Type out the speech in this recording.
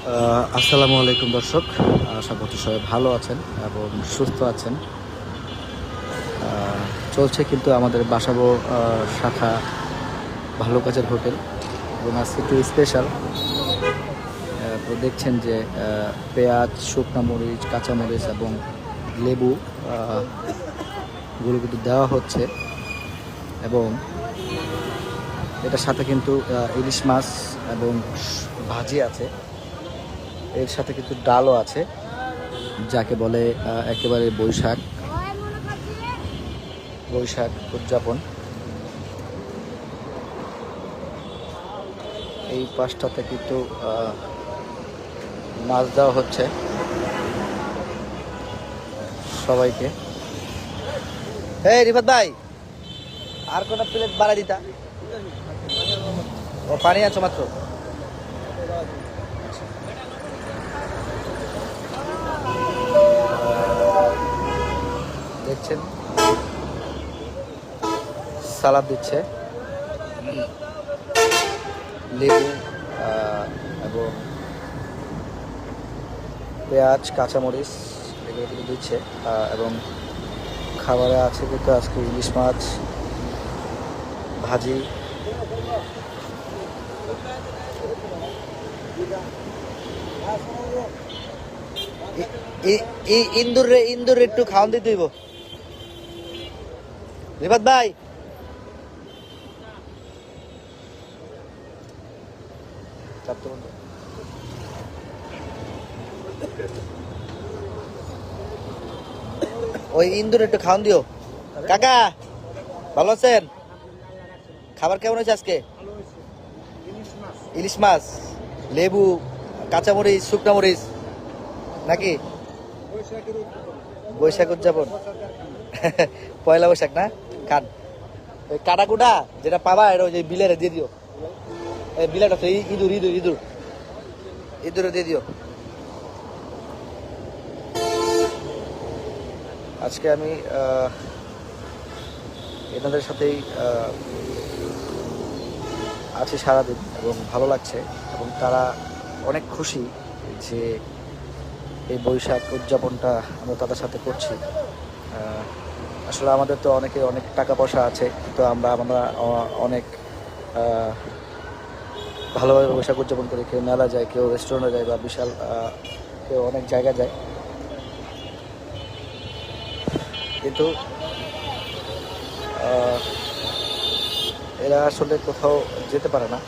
আসসালামু আলাইকুম দর্শক, আশা করছি সবাই ভালো আছেন এবং সুস্থ আছেন। চলছে কিন্তু আমাদের বাসাবো শাখা ভালো কাজের হোটেল এবং আজকে একটু স্পেশাল। তো দেখছেন যে পেঁয়াজ, শুকনা মরিচ, কাঁচামরিচ এবং লেবু গুলো কিন্তু দেওয়া হচ্ছে এবং এটার সাথে কিন্তু ইলিশ মাছ এবং ভাজি আছে, এর সাথে কিন্তু ডালও আছে, যাকে বলে একেবারে বৈশাখ উদযাপন। এই পাশটাতে কিন্তু মাছ দেওয়া হচ্ছে সবাইকে। এই রিফাত ভাই, আর কোটা প্লেট বাড়াই দিতা। ও পানি আছে মাত্র। দেখছেন সালাদ দিচ্ছে, লেবু এবং পেঁয়াজ, কাঁচামরিচ এগুলো কিন্তু দিচ্ছে এবং খাবারে আছে কিন্তু আজকে ইলিশ মাছ, ভাজি। ইন্দুর একটু খাওয়ান দিতে হইব রিফাত ভাই। ওই ইন্দুর একটু খাওয়ান দিও। কাকা ভালো আছেন? খাবার কেমন হয়েছে আজকে? ইলিশ মাছ, লেবু, কাঁচামরিচ, শুকনা মরিচ নাকি? বৈশাখ উদযাপন পয়লা বৈশাখ না? খান ওই কাটাকুটা যেটা পাবা এটা ওই যে বিলের দিয়ে দিও। বিলেট আছে, ইঁদুর ইঁদুর ইঁদুর ইঁদুরে দিয়ে দিও। আজকে আমি এনাদের সাথেই আছি সারাদিন এবং ভালো লাগছে এবং তারা অনেক খুশি যে এই বৈশাখ উদযাপনটা আমরা তাদের সাথে করছি। আসলে আমাদের তো অনেক টাকা পয়সা আছে, তো আমরা অনেক ভালোভাবে বৈশাখ উদযাপন করি। কেউ মেলা যায়, কেউ রেস্টুরেন্টে যায় বা বিশাল কেউ অনেক জায়গায় যায়, কিন্তু এরা আসলে কোথাও যেতে পারে না।